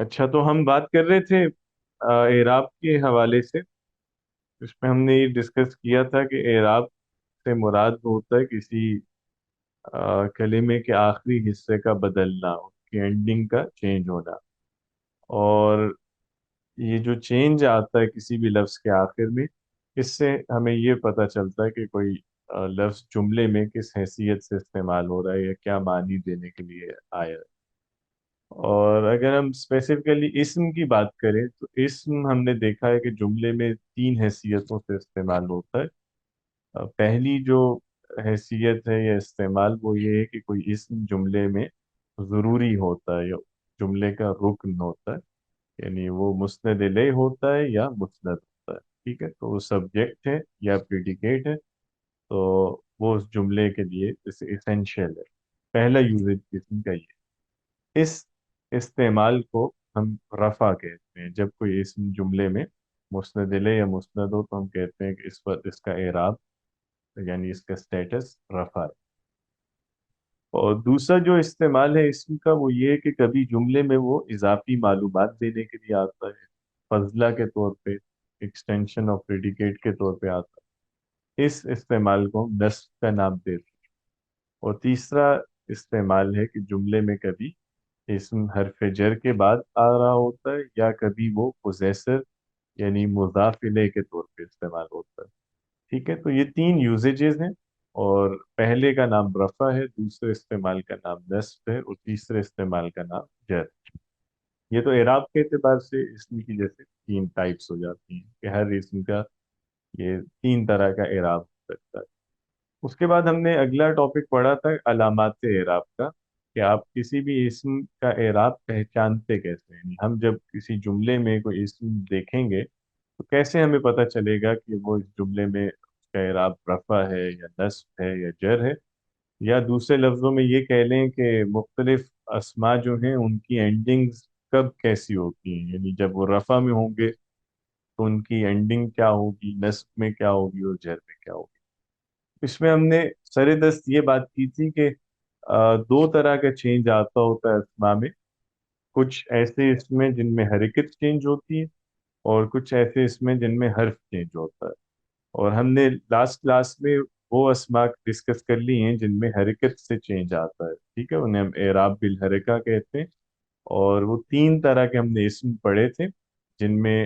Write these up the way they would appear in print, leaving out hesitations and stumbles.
اچھا، تو ہم بات کر رہے تھے اعراب کے حوالے سے. اس میں ہم نے یہ ڈسکس کیا تھا کہ اعراب سے مراد ہوتا ہے کسی کلمے کے آخری حصے کا بدلنا، اس کی اینڈنگ کا چینج ہونا. اور یہ جو چینج آتا ہے کسی بھی لفظ کے آخر میں، اس سے ہمیں یہ پتہ چلتا ہے کہ کوئی لفظ جملے میں کس حیثیت سے استعمال ہو رہا ہے یا کیا معنی دینے کے لیے آیا ہے. اور اگر ہم اسپیسیفکلی اسم کی بات کریں تو اسم ہم نے دیکھا ہے کہ جملے میں تین حیثیتوں سے استعمال ہوتا ہے. پہلی جو حیثیت ہے یا استعمال وہ یہ ہے کہ کوئی اسم جملے میں ضروری ہوتا ہے یا جملے کا رکن ہوتا ہے. یعنی وہ مسند الیہ ہوتا ہے یا مسند ہوتا ہے. ٹھیک ہے، تو وہ سبجیکٹ ہے یا پریڈیکیٹ ہے، تو وہ اس جملے کے لیے اسینشیل ہے. پہلا یوزیج اسم کا یہ. اس استعمال کو ہم رفع کہتے ہیں. جب کوئی اسم جملے میں مسند الیہ یا مسند ہو تو ہم کہتے ہیں کہ اس پر اس کا اعراب یعنی اس کا سٹیٹس رفع ہے. اور دوسرا جو استعمال ہے اسم کا وہ یہ ہے کہ کبھی جملے میں وہ اضافی معلومات دینے کے لیے آتا ہے، فضلہ کے طور پہ، ایکسٹینشن آف پریڈیکیٹ کے طور پہ آتا ہے. اس استعمال کو ہم نصب کا نام دیتے ہیں. اور تیسرا استعمال ہے کہ جملے میں کبھی اسم حرف جر کے بعد آ رہا ہوتا ہے یا کبھی وہ پوزیسر یعنی مضاف الیہ کے طور پہ استعمال ہوتا ہے. ٹھیک ہے، تو یہ تین یوزیجز ہیں. اور پہلے کا نام رفع ہے، دوسرے استعمال کا نام نصب ہے، اور تیسرے استعمال کا نام جر. یہ تو اعراب کے اعتبار سے اسم کی جیسے تین ٹائپس ہو جاتی ہیں کہ ہر اسم کا یہ تین طرح کا اعراب ہو سکتا ہے. اس کے بعد ہم نے اگلا ٹاپک پڑھا تھا علامات اعراب کا، کہ آپ کسی بھی اسم کا اعراب پہچانتے کیسے ہیں. یعنی ہم جب کسی جملے میں کوئی اسم دیکھیں گے تو کیسے ہمیں پتہ چلے گا کہ وہ اس جملے میں اس کا اعراب رفع ہے یا نصب ہے یا جر ہے. یا دوسرے لفظوں میں یہ کہہ لیں کہ مختلف اسما جو ہیں ان کی اینڈنگز کب کیسی ہوتی ہیں. یعنی جب وہ رفع میں ہوں گے تو ان کی اینڈنگ کیا ہوگی، نصب میں کیا ہوگی اور جر میں کیا ہوگی. اس میں ہم نے سر دست یہ بات کی تھی کہ دو طرح کا چینج آتا ہوتا ہے اسما میں. کچھ ایسے اس میں جن میں حرکت چینج ہوتی ہے اور کچھ ایسے اس میں جن میں حرف چینج ہوتا ہے. اور ہم نے لاسٹ کلاس میں وہ اسما ڈسکس کر لی ہیں جن میں حرکت سے چینج آتا ہے. ٹھیک ہے، انہیں ہم اعراب بالحرکہ کہتے ہیں. اور وہ تین طرح کے ہم نے اسم پڑھے تھے جن میں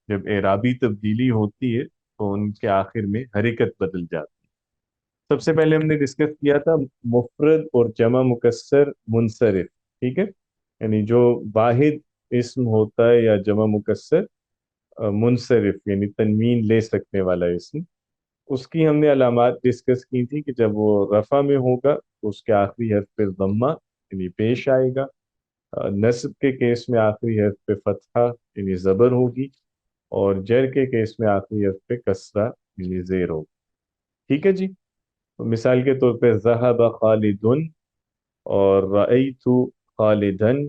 جب اعرابی تبدیلی ہوتی ہے تو ان کے آخر میں حرکت بدل جاتی ہے. سب سے پہلے ہم نے ڈسکس کیا تھا مفرد اور جمع مکسر منصرف. ٹھیک ہے، یعنی جو واحد اسم ہوتا ہے یا جمع مکسر منصرف یعنی تنوین لے سکنے والا اسم، اس کی ہم نے علامات ڈسکس کی تھی کہ جب وہ رفع میں ہوگا تو اس کے آخری حرف پہ ضمہ یعنی پیش آئے گا. نصب کے کیس میں آخری حرف پہ فتحہ یعنی زبر ہوگی. اور جر کے کیس میں آخری حرف پہ کسرہ یعنی زیر ہوگی. ٹھیک ہے جی. تو مثال کے طور پہ ذہب خالدن اور رأیت خالدن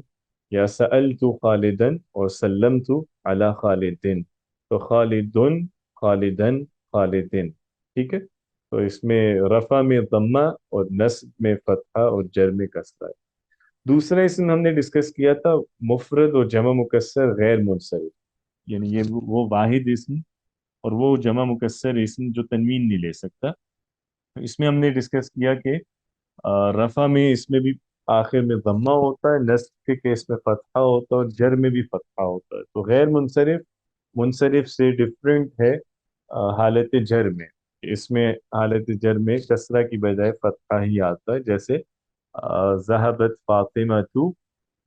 یا سألت خالدن اور سلمت علی خالدن. تو خالدن، خالدن، خالدن. ٹھیک ہے، تو اس میں رفع میں ضمہ اور نصب میں فتحہ اور جر میں کسرہ ہے. دوسرا اسم ہم نے ڈسکس کیا تھا مفرد اور جمع مکسر غیر منصرف. یعنی یہ وہ واحد اسم اور وہ جمع مکسر اسم جو تنوین نہیں لے سکتا. اس میں ہم نے ڈسکس کیا کہ رفع میں اس میں بھی آخر میں ضمہ ہوتا ہے، نصب کے کیس میں فتحہ ہوتا ہے اور جر میں بھی فتحہ ہوتا ہے. تو غیر منصرف منصرف سے ڈفرینٹ ہے حالت جر میں. اس میں حالت جر میں کسرہ کی بجائے فتحہ ہی آتا ہے. جیسے ذهبت فاطمہ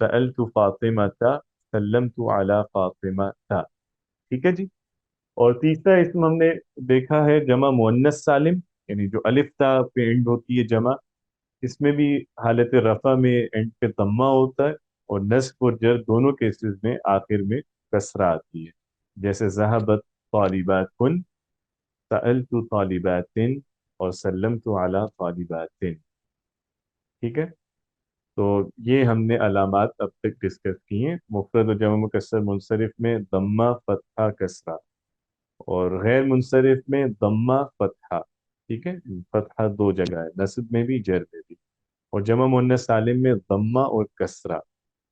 سألت فاطمہ سلمت علی فاطمہ. ٹھیک ہے جی. اور تیسرا اسم ہم نے دیکھا ہے جمع مؤنث سالم، یعنی جو الف تا پہ اینڈ ہوتی ہے جمع. اس میں بھی حالت رفع میں اینڈ پہ ضمہ ہوتا ہے اور نصب اور جر دونوں کیسز میں آخر میں کسرہ آتی ہے. جیسے ذهبت طالبات، سألت طالبات اور سلمت علی طالبات. ٹھیک ہے، تو یہ ہم نے علامات اب تک ڈسکس کی ہیں. مفرد و جمع مکسر منصرف میں ضمہ فتحہ کسرہ، اور غیر منصرف میں ضمہ فتحہ. ٹھیک ہے، فتحہ دو جگہ ہے، نصب میں بھی جر میں بھی. اور جمع مؤنث سالم میں ضمہ اور کسرہ.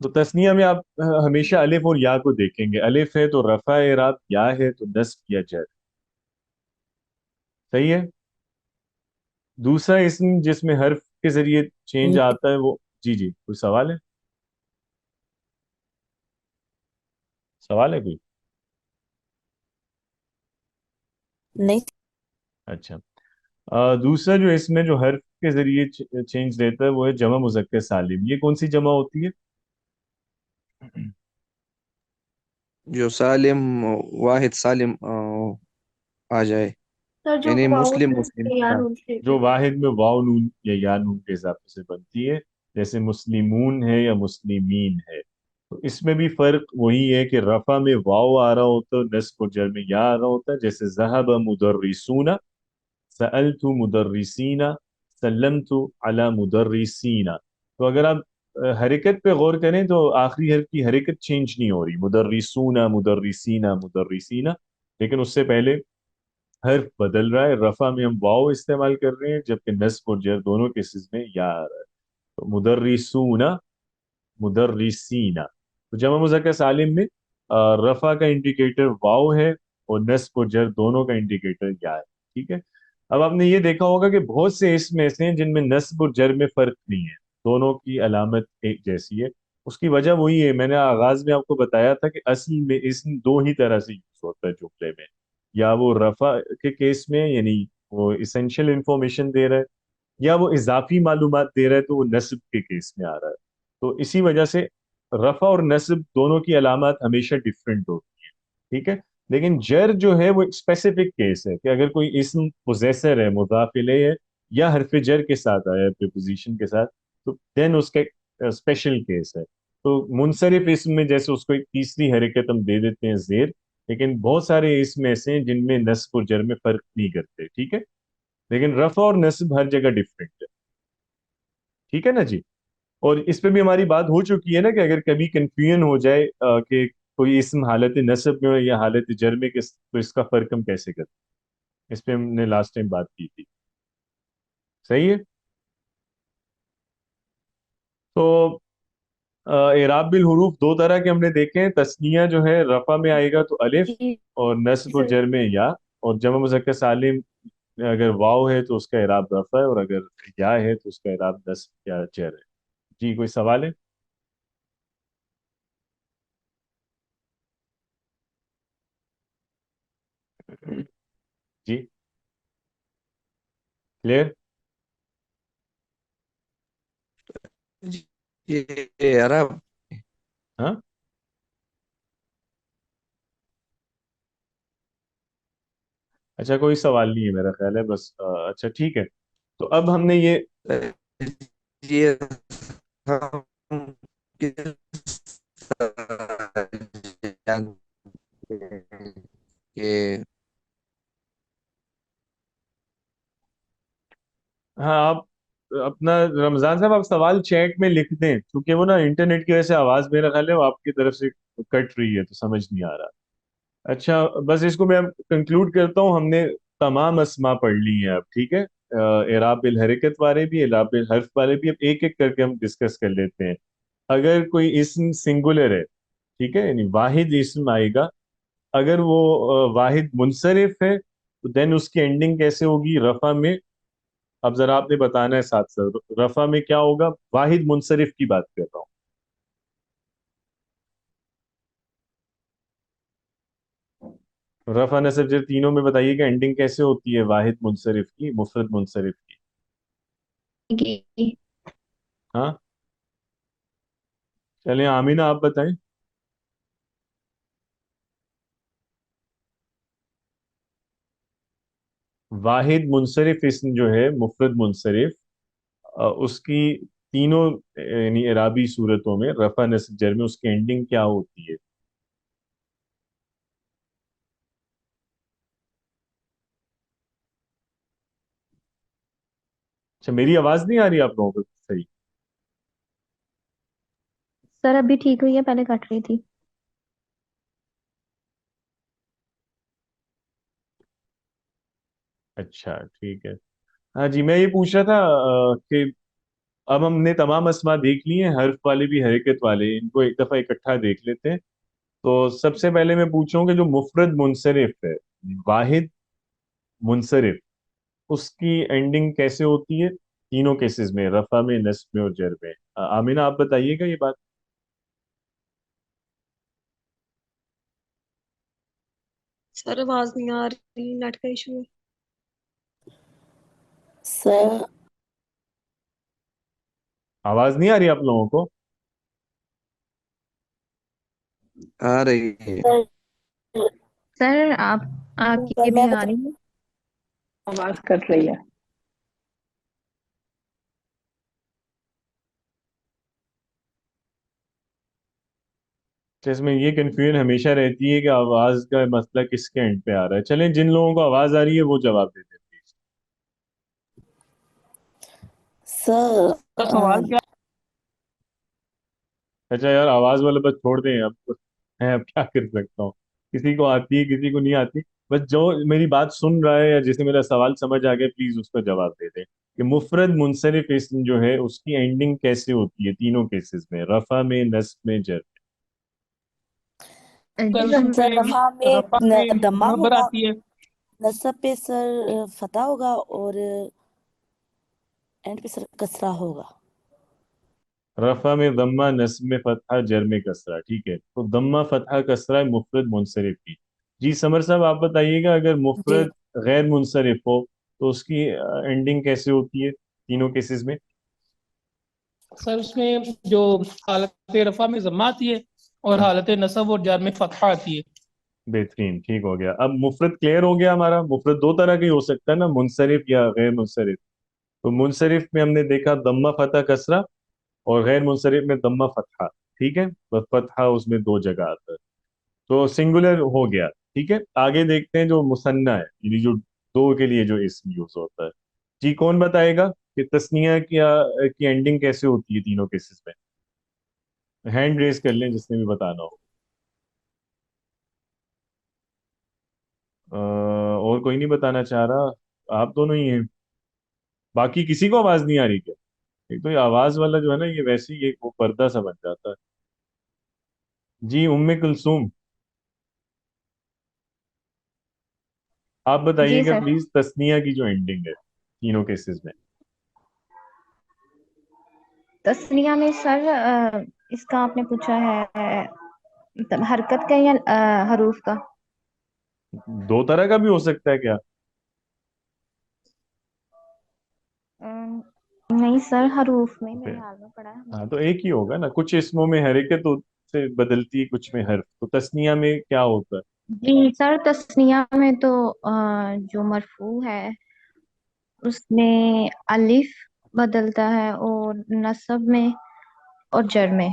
تو تسنیہ میں آپ ہمیشہ الف اور یا کو دیکھیں گے، الف ہے تو رفع اعراب، یا ہے تو نصب یا جر. صحیح ہے. دوسرا اسم جس میں حرف کے ذریعے چینج آتا ہے وہ، جی جی کوئی سوال ہے؟ سوال ہے کوئی؟ نہیں. اچھا. دوسرا جو اس میں جو حرف کے ذریعے چینج دیتا ہے وہ ہے جمع مذکر سالم. یہ کون سی جمع ہوتی ہے؟ جو سالم، واحد سالم آ جائے، سر جو یعنی واؤ مسلم سے مسلم. یا ہاں، نون سے جو واحد میں واو نون یا نون کے اضافے سے بنتی ہے، جیسے مسلمون ہے یا مسلمین ہے. تو اس میں بھی فرق وہی ہے کہ رفع میں واو آ رہا ہوتا ہے، نصب اور جر میں یا آ رہا ہوتا ہے. جیسے ذهب مدرسون، سألت مدرسین، سلمت علی مدرسین. تو اگر آپ حرکت پہ غور کریں تو آخری حرف کی حرکت چینج نہیں ہو رہی، مدرسون مدرسین مدرسین، لیکن اس سے پہلے حرف بدل رہا ہے. رفع میں ہم واو استعمال کر رہے ہیں، جبکہ نصب اور جر دونوں کیسز میں یا آ رہا ہے. تو مدرسون مدرسین. تو جمع مذکر سالم میں رفع کا انڈیکیٹر واو ہے اور نصب اور جر دونوں کا انڈیکیٹر یا ہے. ٹھیک ہے. اب آپ نے یہ دیکھا ہوگا کہ بہت سے اسم ایسے ہیں جن میں نصب اور جر میں فرق نہیں ہے، دونوں کی علامت ایک جیسی ہے. اس کی وجہ وہی ہے، میں نے آغاز میں آپ کو بتایا تھا کہ اصل میں اسم دو ہی طرح سے یوز ہوتا ہے جملے میں. یا وہ رفع کے کیس میں، یعنی وہ اسینشیل انفارمیشن دے رہا ہے، یا وہ اضافی معلومات دے رہا ہے تو وہ نصب کے کیس میں آ رہا ہے. تو اسی وجہ سے رفع اور نصب دونوں کی علامات ہمیشہ ڈفرینٹ ہوتی ہیں. ٹھیک ہے. لیکن جر جو ہے وہ ایک اسپیسیفک کیس ہے کہ اگر کوئی اسم پوزیسر ہے، مضاف الیہ ہے، یا حرف جر کے ساتھ آیا ہے پریپوزیشن کے ساتھ، تو دین اس کا ایک اسپیشل کیس ہے. تو منصرف اسم میں جیسے اس کو ایک تیسری حرکت ہم دے دیتے ہیں زیر، لیکن بہت سارے اسم ایسے ہیں جن میں نصب اور جر میں فرق نہیں کرتے. ٹھیک ہے. لیکن رفع اور نصب ہر جگہ ڈفرینٹ ہے. ٹھیک ہے نا جی. اور اس پہ بھی ہماری بات ہو چکی ہے نا کہ اگر کبھی کنفیوژن ہو جائے کہ کوئی اسم حالت نصب میں ہو یا حالت جر میں، تو اس کا فرق ہم کیسے کرتے ہیں، اس پہ ہم نے لاسٹ ٹائم بات کی تھی. صحیح ہے. تو اعراب بالحروف دو طرح کے ہم نے دیکھے ہیں. تثنیہ جو ہے رفع میں آئے گا تو الف، جی اور نصب اور سر. جر میں یا. اور جمع مذکر سالم میں اگر واو ہے تو اس کا اعراب رفع ہے، اور اگر یا ہے تو اس کا اعراب نصب یا جر ہے. جی کوئی سوال ہے؟ جی کلیئر. یہ عرب. ہاں. اچھا کوئی سوال نہیں ہے میرا خیال ہے، بس اچھا ٹھیک ہے. تو اب ہم نے یہ یہ ہم کس طرح جانتے ہیں کہ ہاں آپ اپنا رمضان صاحب آپ سوال چیٹ میں لکھ دیں، کیونکہ وہ نا انٹرنیٹ کی وجہ سے آواز میرا خیال ہے وہ آپ کی طرف سے کٹ رہی ہے تو سمجھ نہیں آ رہا. اچھا بس اس کو میں کنکلوڈ کرتا ہوں. ہم نے تمام اسما پڑھ لی ہیں اب. ٹھیک ہے. اعراب بالحرکت والے بھی، اعراب بالحرف والے بھی، اب ایک ایک کر کے ہم ڈسکس کر لیتے ہیں. اگر کوئی اسم سنگولر ہے، ٹھیک ہے، یعنی واحد اسم آئے گا، اگر وہ واحد منصرف ہے تو دین اس کی اینڈنگ کیسے ہوگی رفع میں؟ اب ذرا آپ نے بتانا ہے ساتھ ساتھ رفع میں کیا ہوگا. واحد منصرف کی بات کر رہا ہوں. رفع نصب جر تینوں میں بتائیے کہ اینڈنگ کیسے ہوتی ہے واحد منصرف کی، مفرد منصرف کی. کی ہاں چلیں آمینہ آپ بتائیں. واحد منصرف اسم جو ہے مفرد منصرف، اس کی تینوں یعنی اعرابی صورتوں میں رفع نصب جر میں اس کی اینڈنگ کیا ہوتی ہے؟ اچھا میری آواز نہیں آ رہی آپ لوگوں کو صحیح؟ سر ابھی ٹھیک ہوئی ہے، پہلے کٹ رہی تھی. اچھا ٹھیک ہے. ہاں جی میں یہ پوچھ رہا تھا کہ اب ہم نے تمام اسما دیکھ لیے ہیں، حرف والے بھی حرکت والے، ان کو ایک دفعہ اکٹھا دیکھ لیتے ہیں۔ تو سب سے پہلے میں پوچھوں کہ جو مفرد منصرف ہے، واحد منصرف، اس کی اینڈنگ کیسے ہوتی ہے تینوں کیسز میں، رفع میں، نصب میں اور جر میں؟ آمینہ آپ بتائیے گا یہ بات۔ سر آواز نہیں آ رہی، نیٹ کا ایشو ہے۔ سر آواز نہیں آ رہی آپ لوگوں کو؟ آ رہی ہے۔ سر سر آپ کی میں بھی آ رہی ہے؟ آواز کٹ رہی ہے۔ تو اس میں یہ کنفیوژن ہمیشہ رہتی ہے کہ آواز کا مسئلہ کس کے اینڈ پہ آ رہا ہے۔ چلیں جن لوگوں کو آواز آ رہی ہے وہ جواب دے دیں پلیز۔ سر سوال کیا؟ اچھا یار آواز والا بس چھوڑ دیں، اب میں اب کیا کر سکتا ہوں، کسی کو آتی ہے کسی کو نہیں آتی۔ بس جو میری بات سن رہا ہے یا جسے میرا سوال سمجھ آ گیا پلیز اس کا جواب دے دیں کہ مفرد منصرف اسم جو ہے اس کی اینڈنگ کیسے ہوتی ہے تینوں کیسز میں، رفع میں، نصب میں، جر سر جی اس سر میں رفع میں رفع میں دمہ نبر ہوگا، آتی ہے۔ نصب پہ سر فتح ہوگا، اور اینڈ پہ سر کسرہ ہوگا۔ میں۔ رفع میں ضمہ، نصب میں فتحہ، جر میں کسرہ، ٹھیک ہے؟ تو ضمہ، فتحہ، کسرہ مفرد منصرف کی۔ جی سمر صاحب آپ بتائیے گا اگر جی مفرد غیر منصرف ہو تو اس کی اینڈنگ کیسے ہوتی ہے تینوں کیسز میں؟ سر اس میں جو حالت رفع میں ضمہ آتی ہے اور حالت نصب اور جر میں فتحہ آتی ہے۔ بہترین، ٹھیک ہو گیا۔ اب مفرد کلیئر ہو گیا ہمارا۔ مفرد دو طرح کی ہو سکتا ہے نا، منصرف یا غیر منصرف۔ تو منصرف میں ہم نے دیکھا ضمہ، فتح، کسرہ، اور غیر منصرف میں ضمہ، فتحہ، ٹھیک ہے؟ بس فتحہ اس میں دو جگہ آتا ہے، تو سنگولر ہو گیا، ٹھیک ہے؟ آگے دیکھتے ہیں جو مثنیٰ ہے، یعنی جو دو کے لیے جو اسم یوز ہوتا ہے۔ جی کون بتائے گا کہ تثنیہ کی اینڈنگ کیسے ہوتی ہے تینوں کیسز میں؟ ہینڈ ریز کر لیں جس نے بھی بتانا ہو۔ اور کوئی نہیں بتانا چاہ رہا، آپ دونوں ہی ہیں؟ باقی کسی کو آواز نہیں آ رہی کیا؟ ایک تو یہ آواز والا جو ہے نا یہ ویسے ہی ایک وہ پردہ سا بن جاتا ہے۔ جی ام کلثوم آپ جی بتائیے گا سر۔ پلیز تثنیہ کی جو اینڈنگ ہے تینوں کیسز میں۔ تثنیہ میں سر اس کا آپ نے پوچھا ہے مطلب حرکت کا یا حروف کا؟ دو طرح کا بھی ہو سکتا ہے کیا؟ ام، نہیں سر، حروف میں میرے حال میں پڑا ہے ہم نے۔ ہاں تو ایک ہی ہوگا نا، کچھ اسموں میں حرکت سے بدلتی ہے، کچھ میں حرف، تو تثنیہ میں کیا ہوتا ہے؟ جی سر، تثنیہ میں تو جو مرفوع ہے اس میں الف بدلتا ہے، اور نصب میں اور جر میں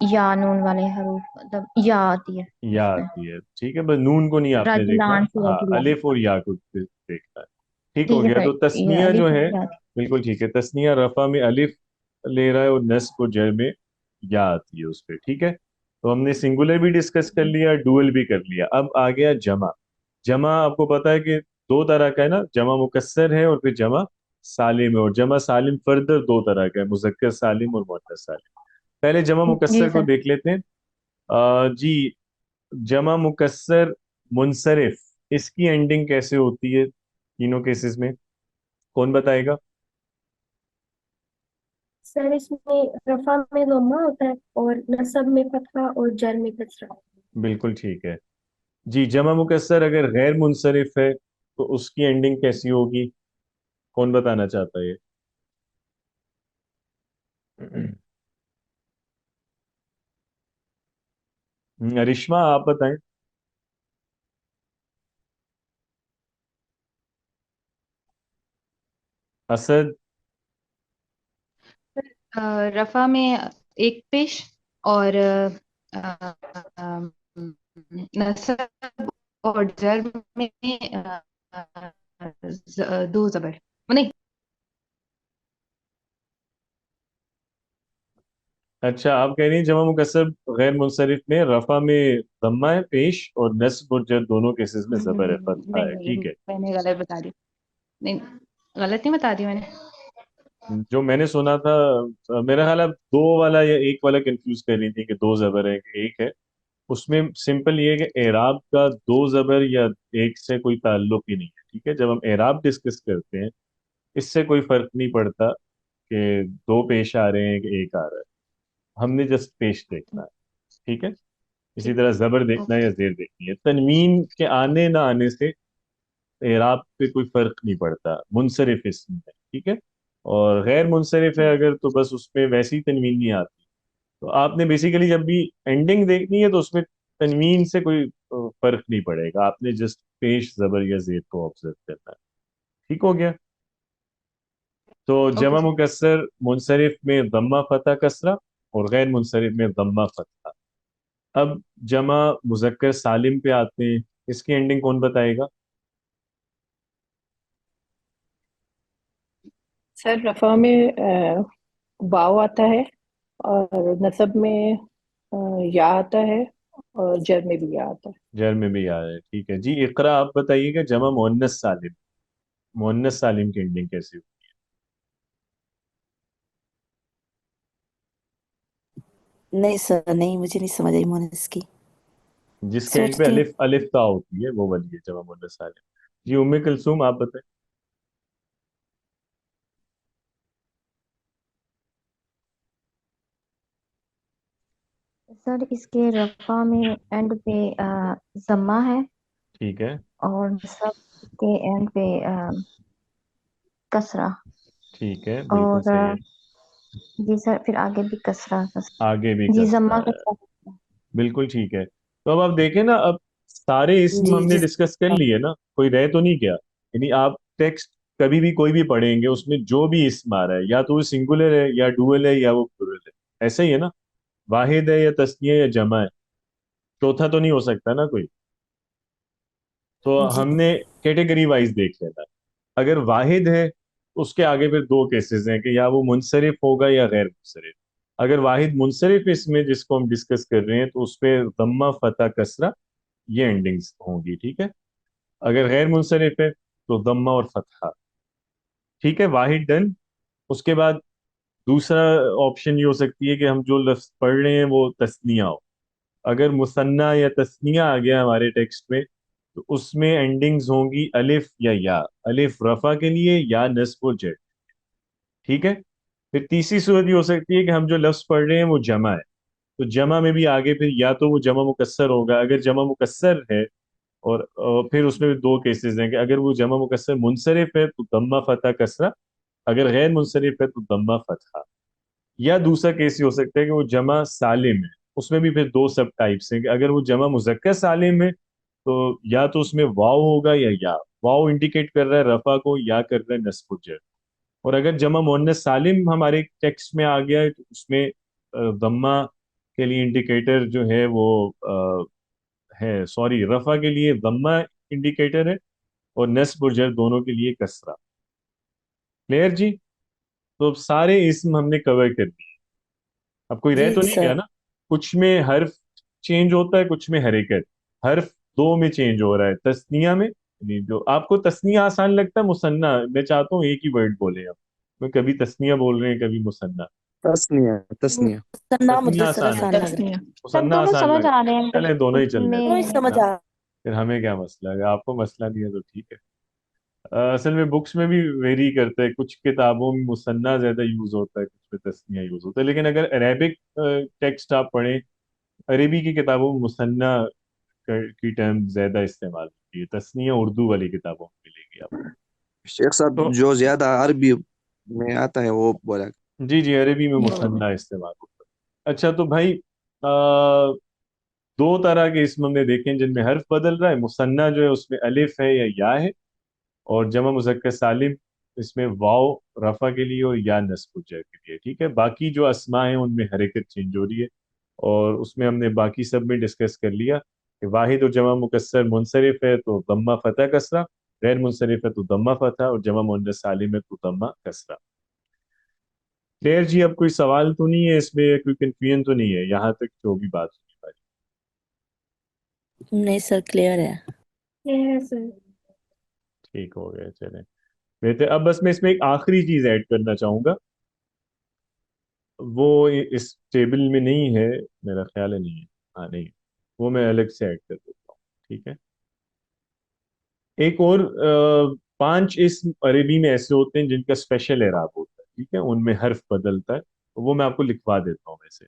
یا نون والے حروف مطلب یا آتی ہے یا اس میں، آتی ہے، ٹھیک ہے؟ بس نون کو نہیں آپ نے دیکھنا، رجلان سے ہاں رجلان۔ الف اور یا کو دیکھنا ہے، ٹھیک ٹھیک ہو ہے گیا؟ سر، تو یہ تثنیہ الف جو اور ہے یا آتی بالکل ٹھیک ہے، تثنیہ رفع میں الف لے رہا ہے اور نصب و جر میں یا آتی ہے اس پہ، ٹھیک ہے؟ تو ہم نے سنگولر بھی ڈسکس کر لیا، ڈوئل بھی کر لیا، اب آ گیا جمع۔ جمع آپ کو پتا ہے کہ دو طرح کا ہے نا، جمع مکسر ہے اور پھر جمع سالم ہے، اور جمع سالم فردر دو طرح کا ہے، مذکر سالم اور مؤنث سالم۔ پہلے جمع ہے۔ جی مکسر کو سر، دیکھ لیتے ہیں۔ جی جمع مکسر منصرف، اس کی اینڈنگ کیسے ہوتی ہے تینوں کیسز میں؟ کون بتائے گا؟ سر اس میں رفع میں ضمہ ہوتا ہے اور نصب میں فتحہ اور جر میں کسرہ۔ بالکل ٹھیک ہے۔ جی جمع مکسر اگر غیر منصرف ہے تو اس کی اینڈنگ کیسی ہوگی؟ کون بتانا چاہتا ہے یہ؟ ارشما آپ بتائیں۔ اسد؟ رفع میں ایک پیش، اور نصب اور جر میں دو زبر نہیں۔ اچھا آپ کہہ رہی ہیں جمع مکسر غیر منصرف میں رفع میں ضمہ ہے پیش اور نصب اور جر دونوں کیسز میں زبر ہے، فتحہ نہیں ہے، نہیں، ٹھیک ہے؟ میں نے غلط بتا دی، نہیں غلط نہیں بتا دی میں نے۔ جو میں نے سنا تھا، میرا خیال ہے دو والا یا ایک والا کنفیوز کر رہی تھی کہ دو زبر ہے کہ ایک ہے. اس میں سمپل یہ ہے کہ اعراب کا دو زبر یا ایک سے کوئی تعلق ہی نہیں ہے. ٹھیک ہے، جب ہم اعراب ڈسکس کرتے ہیں اس سے کوئی فرق نہیں پڑتا کہ دو پیش آ رہے ہیں کہ ایک آ رہا ہے. ہم نے جسٹ پیش دیکھنا ہے. ٹھیک ہے، اسی طرح زبر دیکھنا ہے یا زیر دیکھنی ہے. تنوین کے آنے نہ آنے سے اعراب پہ کوئی فرق نہیں پڑتا منصرف اسم میں. ٹھیک ہے، اور غیر منصرف ہے اگر تو بس اس پہ ویسی تنوین نہیں آتی. تو آپ نے بیسیکلی جب بھی اینڈنگ دیکھنی ہے تو اس میں تنوین سے کوئی فرق نہیں پڑے گا. آپ نے جسٹ پیش زبر یا زیر کو آبزرو کرنا ہے. ٹھیک ہو گیا؟ تو اوکے جمع سر. مکسر منصرف میں ضمہ فتح کسرہ اور غیر منصرف میں ضمہ فتح. اب جمع مذکر سالم پہ آتے ہیں. اس کی اینڈنگ کون بتائے گا؟ سر رفع میں واو آتا ہے اور نصب میں یا آتا ہے اور جر میں بھی یا آتا ہے. جر میں بھی آ رہا ہے. ٹھیک ہے جی. اقرا آپ بتائیے گا جمع مؤنث سالم، مؤنث سالم کی اینڈنگ کیسی ہوگی؟ نہیں سر، نہیں مجھے نہیں سمجھ آئی مونس کی. جس کے سر اینڈ اس پہ کی الف الف تا ہوتی ہے وہ والی ہے جمع مؤنث سالم. جی ام کلثوم آپ بتائیں. سر اس کے رفع میں اینڈ پہ ضمہ ہے ٹھیک ہے. اور نصب کے اینڈ پہ کسرہ. ٹھیک ہے، بالکل اور صحیح ہے. جی سر پھر آگے بھی کسرہ آگے بھی جی کسرہ ضمہ ہے. کسرہ. بالکل ٹھیک ہے. تو اب آپ دیکھیں نا، اب سارے اسم جی ہم نے جی ڈسکس کر لیے نا، کوئی رہ تو نہیں گیا. یعنی آپ ٹیکسٹ کبھی بھی کوئی بھی پڑھیں گے اس میں جو بھی اسم آ رہا ہے یا تو وہ سنگولر ہے یا ڈوئل ہے یا وہ پلورل ہے. ایسا ہی ہے نا، واحد ہے یا تثنیہ یا جمع ہے، چوتھا تو نہیں ہو سکتا نا کوئی. تو جی ہم نے کیٹیگری وائز دیکھ لینا. اگر واحد ہے اس کے آگے پھر دو کیسز ہیں کہ یا وہ منصرف ہوگا یا غیر منصرف. اگر واحد منصرف اس میں جس کو ہم ڈسکس کر رہے ہیں تو اس پہ ضمہ فتح کسرہ یہ اینڈنگز ہوں گی. ٹھیک ہے، اگر غیر منصرف ہے تو ضمہ اور فتحہ. ٹھیک ہے، واحد ڈن. اس کے بعد دوسرا آپشن یہ ہو سکتی ہے کہ ہم جو لفظ پڑھ رہے ہیں وہ تثنیہ ہو. اگر مثنیٰ یا تثنیہ آ گیا ہمارے ٹیکسٹ میں تو اس میں اینڈنگز ہوں گی الف یا یا. الف رفع کے لیے یا نصب و جر. ٹھیک ہے، پھر تیسری صورت یہ ہو سکتی ہے کہ ہم جو لفظ پڑھ رہے ہیں وہ جمع ہے تو جمع میں بھی آگے پھر یا تو وہ جمع مکسر ہوگا. اگر جمع مکسر ہے اور پھر اس میں بھی دو کیسز ہیں کہ اگر وہ جمع مکسر منصرف ہے تو ضمہ فتح کسرہ، اگر غیر منصرف ہے تو ضمہ فتحہ. یا دوسرا کیس یہ ہو سکتا ہے کہ وہ جمع سالم ہے. اس میں بھی پھر دو سب ٹائپس ہیں کہ اگر وہ جمع مذکر سالم ہے تو یا تو اس میں واو ہوگا یا واو انڈیکیٹ کر رہا ہے رفع کو، یا کر رہا ہے نصب و جر. اور اگر جمع مؤنث سالم ہمارے ٹیکسٹ میں آ گیا ہے تو اس میں ضمہ کے لیے انڈیکیٹر جو ہے وہ ہے، سوری، رفع کے لیے ضمہ انڈیکیٹر ہے اور نصب و جر دونوں کے لیے کسرہ. کلیئر جی؟ تو اب سارے اسم ہم نے کور کر دیے. اب کوئی رہ جی تو نہیں سر. گیا نا؟ کچھ میں حرف چینج ہوتا ہے، کچھ میں حرکت. حرف دو میں چینج ہو رہا ہے، تثنیہ میں. یعنی جو آپ کو تثنیہ آسان لگتا ہے مثنیٰ، میں چاہتا ہوں ایک ہی ورڈ بولے. اب میں کبھی تثنیہ بول رہے ہیں کبھی مثنیٰ. تسنیہ تسنیہ. سر تثنیہ مجھے سر آسان آسان لگتا ہے، لگ رہا تسنیہ. سب مثنیٰ دونوں آسان سمجھ لگتا آ ہے. رہے ہیں چلے دونوں ہی اس چل میں. لیتے ہے. نہیں سمجھ ہیں. آ. پھر ہمیں کیا مسئلہ ہے؟ آپ کو مسئلہ نہیں ہے تو ٹھیک ہے. اصل میں بکس میں بھی ویری کرتا ہے، کچھ کتابوں میں مثنیٰ زیادہ یوز ہوتا ہے، کچھ میں تثنیہ یوز ہوتا ہے. لیکن اگر عربک ٹیکسٹ آپ پڑھیں، عربی کی کتابوں میں مثنیٰ کی ٹرم زیادہ استعمال ہوتی ہے. تثنیہ اردو والی کتابوں میں ملے گی آپ کو. شیخ صاحب تو جو زیادہ عربی میں آتا ہے وہ بولا. جی جی، عربی میں مثنیٰ استعمال ہوتا ہے. اچھا تو بھائی دو طرح کے اسم ہم نے دیکھے ہیں جن میں حرف بدل رہا ہے. مثنیٰ جو ہے اس میں الف ہے یا ہے، اور جمع مذکر سالم اس میں واو رفع کے لیے اور یا نصب و جر کے لیے. ٹھیک ہے، باقی جو اسماء ہیں ان میں حرکت چینج ہو رہی ہے. اور اس میں ہم نے باقی سب میں ڈسکس کر لیا کہ واحد اور جمع مکسر منصرف ہے تو ضمہ فتح کسرہ، غیر منصرف ہے تو ضمہ فتح، اور جمع مؤنث سالم ہے تو ضمہ کسرہ. خیر جی، اب کوئی سوال تو نہیں ہے اس میں، کوئی کنفیوژن تو نہیں ہے یہاں تک جو بھی بات ہوئی ہماری؟ نہیں سر، کلیئر ہے. یہ ہے سر. ٹھیک ہو گیا. چلیں بہتر. اب بس میں اس میں ایک آخری چیز ایڈ کرنا چاہوں گا، وہ اس ٹیبل میں نہیں ہے، میرا خیال ہے نہیں ہے. ہاں نہیں ہے. وہ میں الگ سے ایڈ کر دیتا ہوں. ٹھیک ہے. ایک اور 5 اسم عربی میں ایسے ہوتے ہیں جن کا اسپیشل اعراب ہوتا ہے. ٹھیک ہے، ان میں حرف بدلتا ہے. وہ میں آپ کو لکھوا دیتا ہوں ویسے.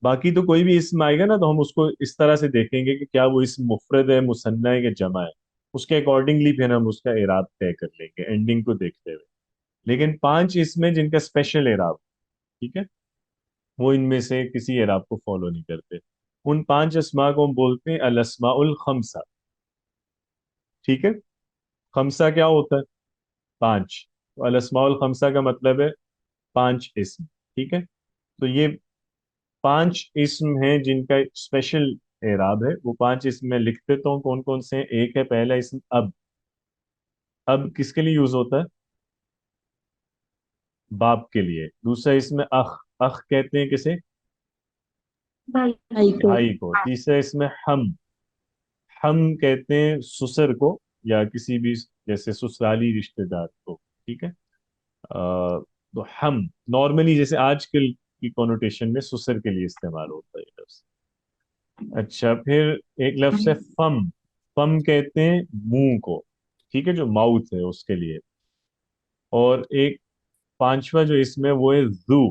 باقی تو کوئی بھی اسم آئے گا نا تو ہم اس کو اس طرح سے دیکھیں گے کہ کیا وہ اسم مفرد ہے، مثنیٰ ہے، یا جمع ہے. اس کے اکارڈنگلی پھر ہم اس کا اعراب طے کر لیں گے اینڈنگ کو دیکھتے ہوئے. لیکن 5 اسم ہیں جن کا اسپیشل اعراب. ٹھیک ہے، وہ ان میں سے کسی اعراب کو فالو نہیں کرتے. ان 5 اسماء کو ہم بولتے ہیں الاسماء الخمسہ. ٹھیک ہے. خمسہ کیا ہوتا ہے؟ 5. تو الاسماء الخمسہ کا مطلب ہے 5 اسم. ٹھیک ہے. تو یہ 5 اسم ہیں جن کا اسپیشل اعراب ہے. وہ 5 اسم میں لکھ دیتا ہوں کون کون سے ہیں. ایک ہے پہلا اسم اب. اب کس کے لیے یوز ہوتا ہے؟ باپ کے لیے. دوسرا اسم ہے اخ. اخ کہتے ہیں کسے؟ بھائی. بھائی کو. تیسرا اسم ہے ہم. ہم کہتے ہیں سسر کو یا کسی بھی جیسے سسرالی رشتہ دار کو. ٹھیک ہے. تو ہم نارملی جیسے آج کل کی کونوٹیشن میں سسر کے لیے استعمال ہوتا ہے یہ لفظ. اچھا، پھر ایک لفظ ہے فم. فم کہتے ہیں منہ کو. ٹھیک ہے، جو ماؤتھ ہے اس کے لیے. اور ایک پانچواں جو اس میں وہ ہے زو.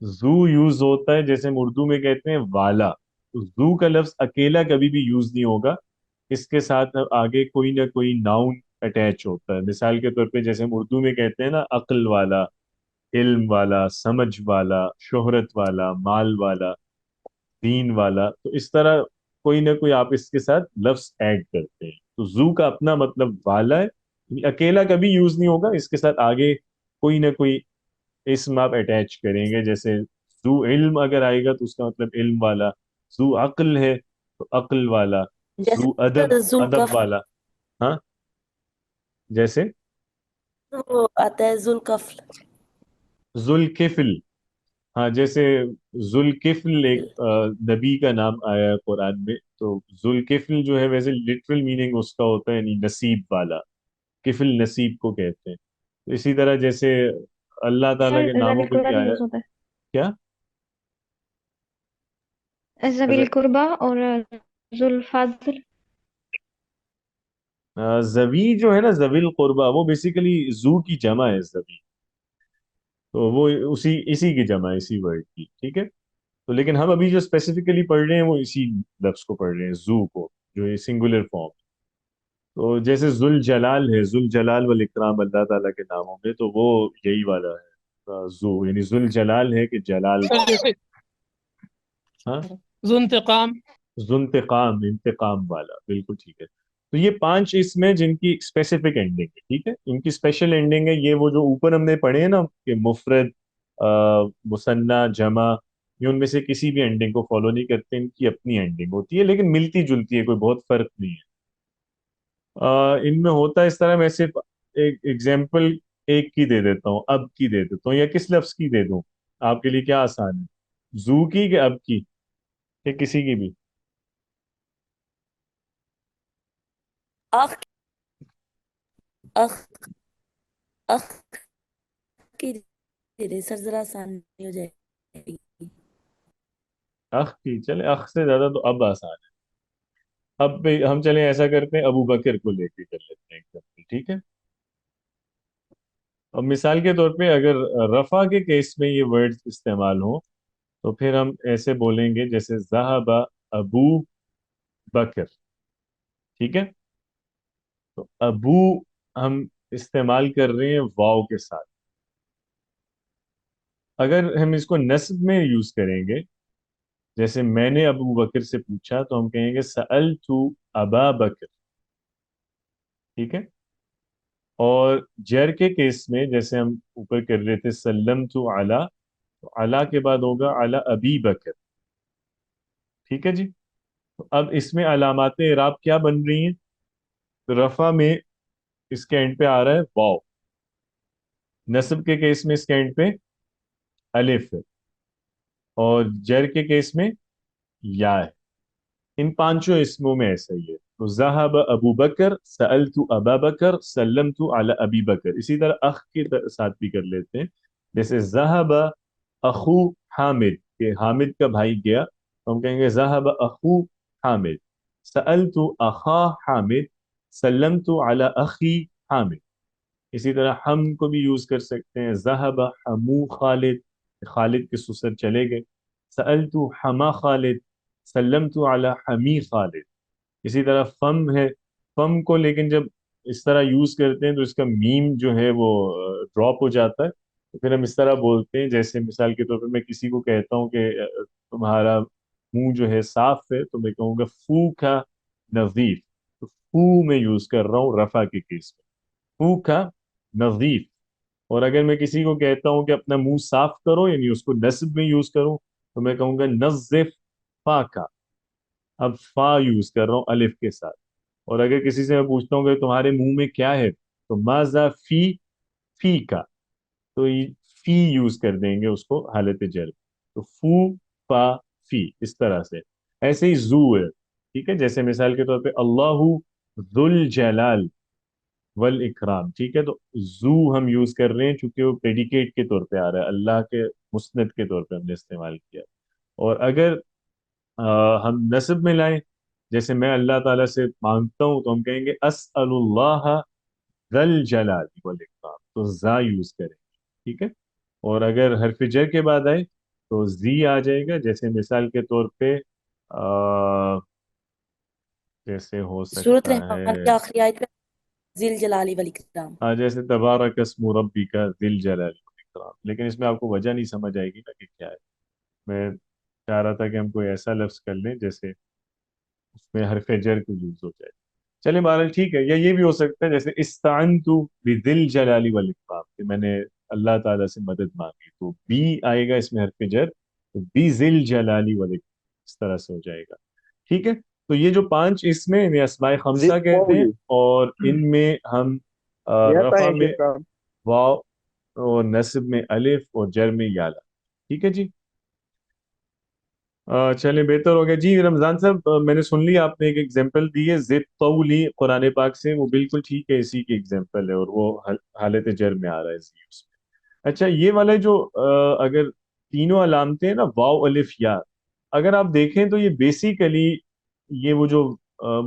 زو یوز ہوتا ہے جیسے ہم اردو میں کہتے ہیں والا. تو زو کا لفظ اکیلا کبھی بھی یوز نہیں ہوگا، اس کے ساتھ آگے کوئی نہ کوئی ناؤن اٹیچ ہوتا ہے. مثال کے طور پہ جیسے ہم اردو میں کہتے ہیں نا عقل والا، علم والا، سمجھ والا، شہرت والا، مال والا، دین والا. تو اس طرح کوئی نہ کوئی آپ اس کے ساتھ لفظ ایڈ کرتے ہیں. تو زو کا اپنا مطلب والا ہے، یعنی اکیلا کبھی یوز نہیں ہوگا، اس کے ساتھ آگے کوئی نہ کوئی اسم آپ اٹیچ کریں گے. جیسے زو علم اگر آئے گا تو اس کا مطلب علم والا. زو عقل ہے تو عقل والا. زو ادب، جیسے ادب ذوالکفل، والا. ہاں جیسے وہ آتا ہے ذوالکفل. ذوالکفل. ہاں جیسے ذوالکفل ایک نبی کا نام آیا ہے قرآن میں. تو ذوالکفل جو ہے ویسے لٹرل میننگ اس کا ہوتا ہے یعنی نصیب والا. کفل نصیب کو کہتے ہیں. تو اسی طرح جیسے اللہ تعالیٰ سر کے ذوی ناموں میں القربہ بھی بھی آیا. یوز ہوتا کیا؟ ہے ذوی القربہ اور ذو الفضل. زوی جو ہے نا، زوی القربہ، وہ بیسیکلی زو کی جمع ہے زوی. تو وہ اسی کی جمع ہے، اسی ورڈ کی. ٹھیک ہے. تو لیکن ہم ابھی جو اسپیسیفکلی پڑھ رہے ہیں وہ اسی لفظ کو پڑھ رہے ہیں، زو کو، جو یہ سنگولر فارم. تو جیسے ذوال جلال ہے، ذوال جلال والاکرام اللہ تعالیٰ کے ناموں میں، تو وہ یہی والا ہے زو، یعنی ذوال جلال ہے کہ جلال سر والا. جیسے ہاں، ذو انتقام. ذو انتقام، انتقام والا. بالکل ٹھیک ہے. تو یہ 5 اس میں جن کی اسپیسیفک اینڈنگ ہے. ٹھیک ہے، ان کی اسپیشل اینڈنگ ہے. یہ وہ جو اوپر ہم نے پڑھے ہیں نا کہ مفرد، مثنیٰ، جمع، یہ ان میں سے کسی بھی اینڈنگ کو فالو نہیں کرتے. ان کی اپنی اینڈنگ ہوتی ہے لیکن ملتی جلتی ہے، کوئی بہت فرق نہیں ہے. ان میں ہوتا ہے اس طرح. میں صرف ایک ایگزامپل ایک کی دے دیتا ہوں، اب کی دے دیتا ہوں، یا کس لفظ کی دے دوں آپ کے لیے کیا آسان ہے؟ زو کی کہ اب کی، کہ کسی کی بھی؟ اخ، اخ، اخ کی دے سر، ذرا آسانی ہو جائے گی. اخ کی. چلے اخ سے زیادہ تو اب آسان ہے. اب پہ ہم چلیں ایسا کرتے ہیں، ابو بکر کو لے کے کر لیتے ہیں ایگزامپل. ٹھیک ہے. اب مثال کے طور پہ اگر رفع کے کیس میں یہ ورڈ استعمال ہوں تو پھر ہم ایسے بولیں گے جیسے ذہب ابو بکر. ٹھیک ہے. تو ابو ہم استعمال کر رہے ہیں واو کے ساتھ. اگر ہم اس کو نصب میں یوز کریں گے، جیسے میں نے ابو بکر سے پوچھا، تو ہم کہیں گے سألت ابا بکر. ٹھیک ہے. اور جر کے کیس میں جیسے ہم اوپر کر رہے تھے سلمت علی، تو علی کے بعد ہوگا علی ابی بکر. ٹھیک ہے جی. تو اب اس میں علامات اعراب کیا بن رہی ہیں؟ رفع میں اس کے اینڈ پہ آ رہا ہے واو. نصب کے کیس میں اس کے اینڈ پہ الف ہے. اور جر کے کیس میں یا ہے. ان 5 اسموں میں ایسا ہی ہے. تو ذهب ابو بکر سألت ابا بکر سلمت علی ابی بکر. اسی طرح اخ کے ساتھ بھی کر لیتے ہیں. جیسے ذهب اخو حامد، کہ حامد کا بھائی گیا تو ہم کہیں گے ذهب اخو حامد. سألت اخا حامد سلمت علی اخی حامد. اسی طرح ہم کو بھی یوز کر سکتے ہیں. ذهب حمو خالد، خالد کے سسر چلے گئے. سألت حما خالد سلمت علی حمی خالد. اسی طرح فم ہے، فم کو لیکن جب اس طرح یوز کرتے ہیں تو اس کا میم جو ہے وہ ڈراپ ہو جاتا ہے، تو پھر ہم اس طرح بولتے ہیں. جیسے مثال کے طور پہ میں کسی کو کہتا ہوں کہ تمہارا منہ جو ہے صاف ہے، تو میں کہوں گا فو کا نظیف. تو فو میں یوز کر رہا ہوں رفع کے کیس میں، فو کا نظیف. اور اگر میں کسی کو کہتا ہوں کہ اپنا منہ صاف کرو، یعنی اس کو نصب میں یوز کروں، تو میں کہوں گا نظف فا کا. اب فا یوز کر رہا ہوں الف کے ساتھ. اور اگر کسی سے میں پوچھتا ہوں کہ تمہارے منہ میں کیا ہے، تو ماذا فی، فی کا، تو یہ فی یوز کر دیں گے اس کو حالت جر. تو فو فا فی اس طرح سے. ایسے ہی زو ہے، ٹھیک ہے. جیسے مثال کے طور پہ اللہ ذو الجلال والاکرام، ٹھیک ہے. تو زو ہم یوز کر رہے ہیں چونکہ وہ پریڈیکیٹ کے طور پہ آ رہا ہے، اللہ کے مسند کے طور پہ ہم نے استعمال کیا. اور اگر ہم نصب میں لائیں، جیسے میں اللہ تعالیٰ سے مانگتا ہوں، تو ہم کہیں گے اسأل اللہ ذا الجلال والاکرام، تو زا یوز کریں، ٹھیک ہے. اور اگر حرف جر کے بعد آئے تو زی آ جائے گا. جیسے مثال کے طور پہ جیسے ہو سورۃ سکتا رحمان ہے کی آخری آیت میں ذیل جلالی والاکرام. جیسے تبارک اسم ربک ذی الجلال والاکرام. لیکن اس میں آپ کو وجہ نہیں سمجھ آئے گی نا کہ کیا ہے. میں چاہ رہا تھا کہ ہم کوئی ایسا لفظ کر لیں جیسے اس میں حرف جر کو یوز ہو جائے. چلیں بہرحال ٹھیک ہے. یا یہ بھی ہو سکتا ہے جیسے استعنت بذی الجلال والاکرام، کہ میں نے اللہ تعالیٰ سے مدد مانگی، تو بی آئے گا اس میں حرف جر، تو بذی الجلال والاکرام اس طرح سے ہو جائے گا. ٹھیک ہے. تو یہ جو 5 اسم ہیں انہیں اسماء زد خمسہ کہتے ہیں، قولی اور ان میں ہم یہ آتا رفع ہے میں شیخ صاحب. واو، اور نصب میں الف، اور جر میں یالا. ٹھیک ہے جی. چلیں بہتر ہو گیا جی. رمضان صاحب میں نے سن لی آپ نے ایک ایگزامپل دی ہے زد طولی قرآن پاک سے، وہ بالکل ٹھیک ہے، اسی کی ایگزامپل ہے، اور وہ حالت جر میں آ رہا ہے اس میں. اچھا یہ والا جو اگر تینوں علامتیں ہیں نا، واو الف یا، اگر آپ دیکھیں تو یہ بیسیکلی یہ وہ جو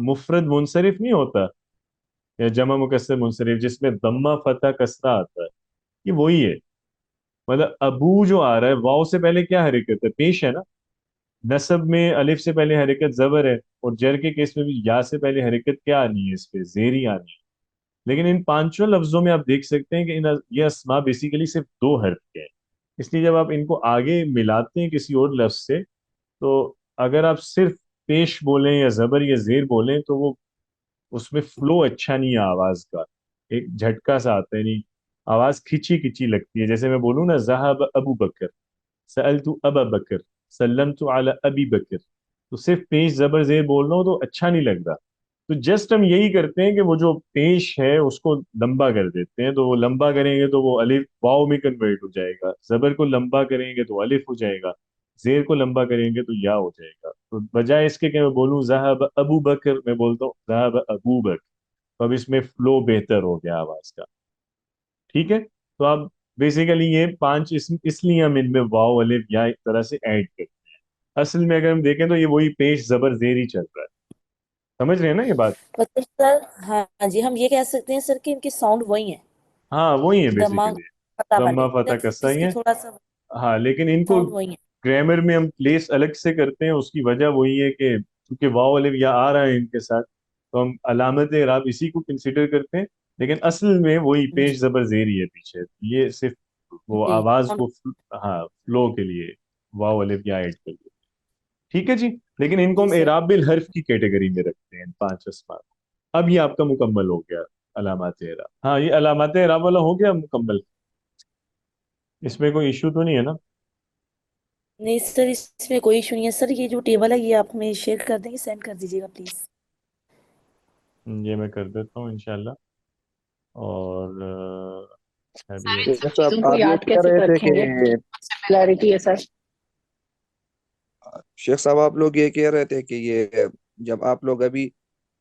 مفرد منصرف نہیں ہوتا یا جمع مکسر منصرف جس میں ضمہ فتح کسرہ آتا ہے، یہ وہی ہے. مطلب ابو جو آ رہا ہے واو سے پہلے کیا حرکت ہے، پیش ہے نا. نصب میں الف سے پہلے حرکت زبر ہے، اور جر کے کیس میں بھی یا سے پہلے حرکت کیا آنی ہے، اس پہ زیری آنی ہے. لیکن ان 5 لفظوں میں آپ دیکھ سکتے ہیں کہ یہ اسماء بیسیکلی صرف 2 حرف کے ہیں. اس لیے جب آپ ان کو آگے ملاتے ہیں کسی اور لفظ سے، تو اگر آپ صرف پیش بولیں یا زبر یا زیر بولیں تو وہ اس میں فلو اچھا نہیں ہے آواز کا، ایک جھٹکا سا آتا ہے، نہیں آواز کھچی کھچی لگتی ہے. جیسے میں بولوں نا ذهب ابو بکر، سألت ابا بکر، سلمت علی ابی بکر، تو صرف پیش زبر زیر بول رہا ہوں تو اچھا نہیں لگ رہا. تو جسٹ ہم یہی کرتے ہیں کہ وہ جو پیش ہے اس کو لمبا کر دیتے ہیں. تو وہ لمبا کریں گے تو وہ الف واو میں کنورٹ ہو جائے گا، زبر کو لمبا کریں گے تو الف ہو جائے گا، زیر کو لمبا کریں گے تو یا ہو جائے گا. تو بجائے اس کے کہ میں بولوں ذهب ابو بکر، میں بولتا ہوں ذهب ابو بکر. تو اب اس میں فلو بہتر ہو گیا آواز کا. ٹھیک ہے. تو اب بیسیکلی یہ 5 اسم اس لیے ہم ان میں واو الف یا ایک طرح سے ایڈ کرتے ہیں. اصل میں اگر ہم دیکھیں تو یہ وہی پیش زبر زیر ہی چل رہا ہے. سمجھ رہے ہیں نا یہ بات؟ مطلب سر ہاں جی، ہم یہ کہہ سکتے ہیں سر کہ ان کی ساؤنڈ وہی ہے، ہاں وہی ہے دماغ بیسیکلی، پتہ والے ضمہ فتح صرف کسا اس ہی کی ہے. تھوڑا سا ہاں لیکن ان کو ساؤنڈ وہی ہے. گرامر میں ہم پلیس الگ سے کرتے ہیں. اس کی وجہ وہی ہے کہ کیونکہ واو الف یا آ رہا ہے ان کے ساتھ، تو ہم علامت اعراب اسی کو کنسیڈر کرتے ہیں. لیکن اصل میں وہی جی پیش زبر زیر ہی ہے پیچھے. یہ صرف وہ جی آواز کو ہاں فلو کے لیے واو الف یا ایڈ کر دیں. ٹھیک ہے جی. لیکن ان کو جی ہم سر. اعراب بالحرف کی کیٹیگری میں رکھتے ہیں ان 5 اسماء کو. اب یہ آپ کا مکمل ہو گیا علامات اعراب. ہاں یہ علامات اعراب والا ہو گیا مکمل، اس میں کوئی ایشو تو نہیں ہے نا؟ نہیں سر، اس میں کوئی ایشو نہیں ہے سر. یہ جو ٹیبل ہے یہ آپ ہمیں شیئر کر دیں گے، سینڈ کر دیجیے گا پلیز. یہ میں کر دیتا ہوں انشاءاللہ. اور ابھی سر ان شیخ سب صاحب چیزوں کو آپ یہ یاد کہہ کیسے رہے تھے رکھیں گے؟ کہ سملیرٹی ہے سر. شیخ صاحب آپ لوگ یہ کہہ رہے تھے کہ یہ جب آپ لوگ ابھی